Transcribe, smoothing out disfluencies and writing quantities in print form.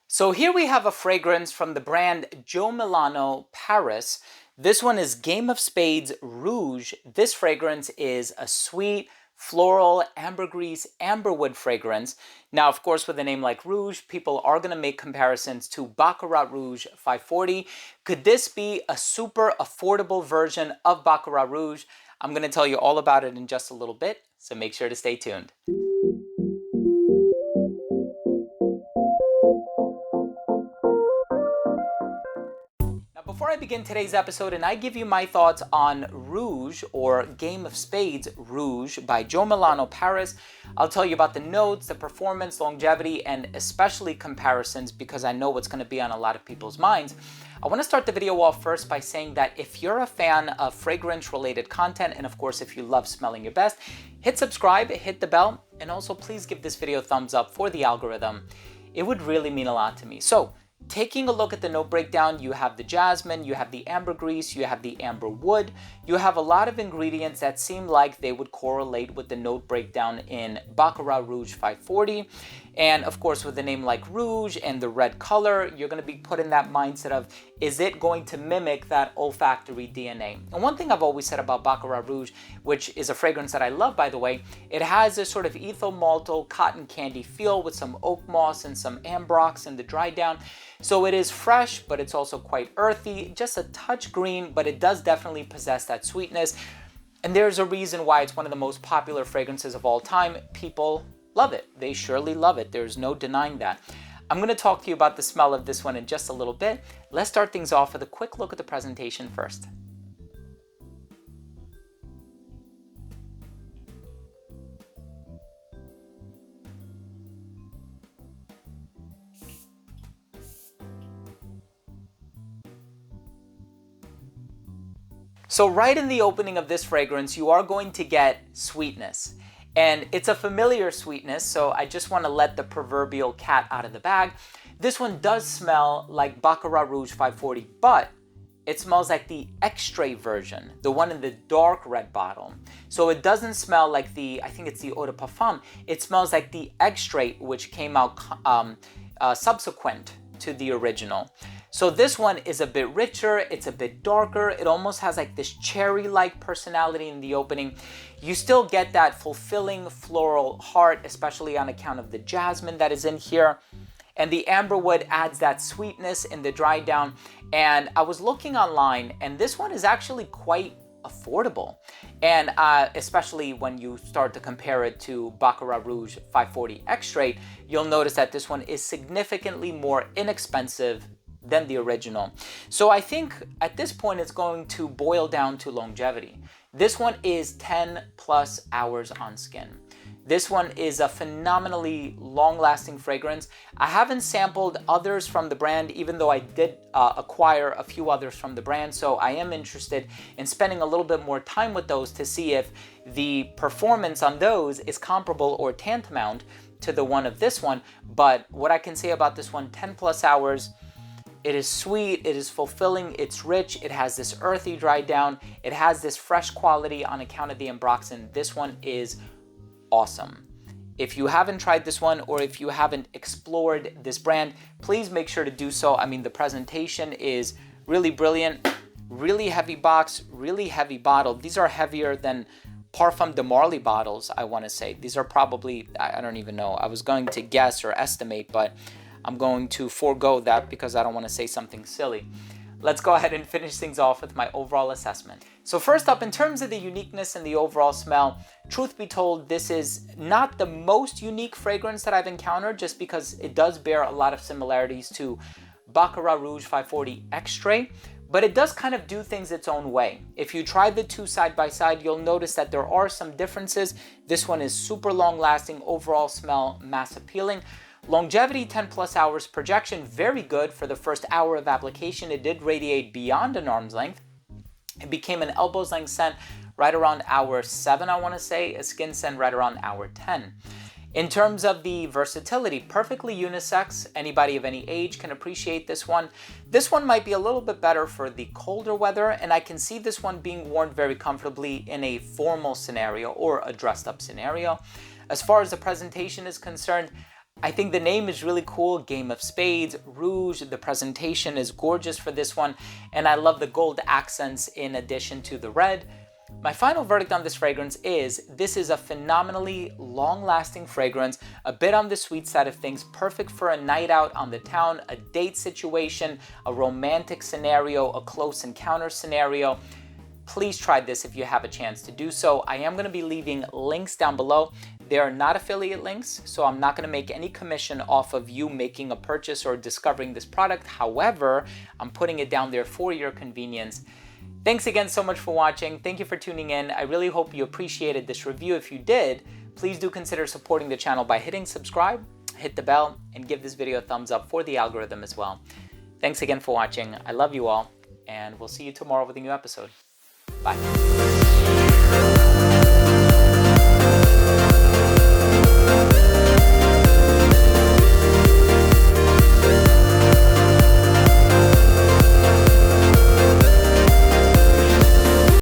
So here we have a fragrance from the brand Jo Milano Paris. This one is Game of Spades Rouge. This fragrance is a sweet, floral, ambergris, amberwood fragrance. Now, of course, with a name like Rouge, people are going to make comparisons to Baccarat Rouge 540. Could this be a super affordable version of Baccarat Rouge? I'm going to tell you all about it in just a little bit, so make sure to stay tuned. Before I begin today's episode and I give you my thoughts on Rouge or Game of Spades Rouge by Jo Milano Paris, I'll tell you about the notes, the performance, longevity, and especially comparisons because I know what's going to be on a lot of people's minds. I want to start the video off first by saying that if you're a fan of fragrance-related content, and of course if you love smelling your best, hit subscribe, hit the bell, and also please give this video a thumbs up for the algorithm. It would really mean a lot to me. So, taking a look at the note breakdown, you have the jasmine, you have the ambergris, you have the amber wood. You have a lot of ingredients that seem like they would correlate with the note breakdown in Baccarat Rouge 540. And of course, with a name like Rouge and the red color, you're going to be put in that mindset of, is it going to mimic that olfactory DNA? And one thing I've always said about Baccarat Rouge, which is a fragrance that I love, by the way, it has this sort of ethyl maltyl cotton candy feel with some oak moss and some ambrox in the dry down. So it is fresh, but it's also quite earthy, just a touch green, but it does definitely possess that sweetness. And there's a reason why it's one of the most popular fragrances of all time. People love it. They surely love it. There's no denying that. I'm going to talk to you about the smell of this one in just a little bit. Let's start things off with a quick look at the presentation first. So right in the opening of this fragrance, you are going to get sweetness. And it's a familiar sweetness, so I just want to let the proverbial cat out of the bag. This one does smell like Baccarat Rouge 540, but it smells like the extrait version, the one in the dark red bottle. So it doesn't smell like I think it's the eau de parfum. It smells like the extrait, which came out subsequent to the original. So this one is a bit richer, it's a bit darker, it almost has like this cherry-like personality in the opening. You still get that fulfilling floral heart, especially on account of the jasmine that is in here. And the amberwood adds that sweetness in the dry down. And I was looking online, and this one is actually quite affordable. And especially when you start to compare it to Baccarat Rouge 540 Extrait, you'll notice that this one is significantly more inexpensive than the original. So I think at this point it's going to boil down to longevity. This one is 10 plus hours on skin. This one is a phenomenally long-lasting fragrance. I haven't sampled others from the brand, even though I did acquire a few others from the brand, so I am interested in spending a little bit more time with those to see if the performance on those is comparable or tantamount to the one of this one. But what I can say about this one, 10 plus hours, it is sweet, it is fulfilling, it's rich, it has this earthy dry down, it has this fresh quality on account of the ambroxan. This one is awesome. If you haven't tried this one or if you haven't explored this brand, please make sure to do so. I mean, the presentation is really brilliant, really heavy box, really heavy bottle. These are heavier than Parfum de Marly bottles, I want to say. These are probably, I don't even know. I was going to guess or estimate, but I'm going to forego that because I don't want to say something silly. Let's go ahead and finish things off with my overall assessment. So first up, in terms of the uniqueness and the overall smell, truth be told, this is not the most unique fragrance that I've encountered just because it does bear a lot of similarities to Baccarat Rouge 540 Extrait, but it does kind of do things its own way. If you try the two side by side, you'll notice that there are some differences. This one is super long lasting, overall smell, mass appealing. Longevity, 10 plus hours. Projection, very good for the first hour of application. It did radiate beyond an arm's length. It became an elbow's length scent right around hour 7, I want to say. A skin scent right around hour 10. In terms of the versatility, perfectly unisex. Anybody of any age can appreciate this one. This one might be a little bit better for the colder weather, and I can see this one being worn very comfortably in a formal scenario or a dressed up scenario. As far as the presentation is concerned, I think the name is really cool, Game of Spades Rouge. The presentation is gorgeous for this one, and I love the gold accents in addition to the red. My final verdict on this fragrance is this is a phenomenally long-lasting fragrance, a bit on the sweet side of things, perfect for a night out on the town, a date situation, a romantic scenario, a close encounter scenario. Please try this if you have a chance to do so. I am going to be leaving links down below. They are not affiliate links, so I'm not going to make any commission off of you making a purchase or discovering this product. However, I'm putting it down there for your convenience. Thanks again so much for watching. Thank you for tuning in. I really hope you appreciated this review. If you did, please do consider supporting the channel by hitting subscribe, hit the bell, and give this video a thumbs up for the algorithm as well. Thanks again for watching. I love you all, and we'll see you tomorrow with a new episode. Bye.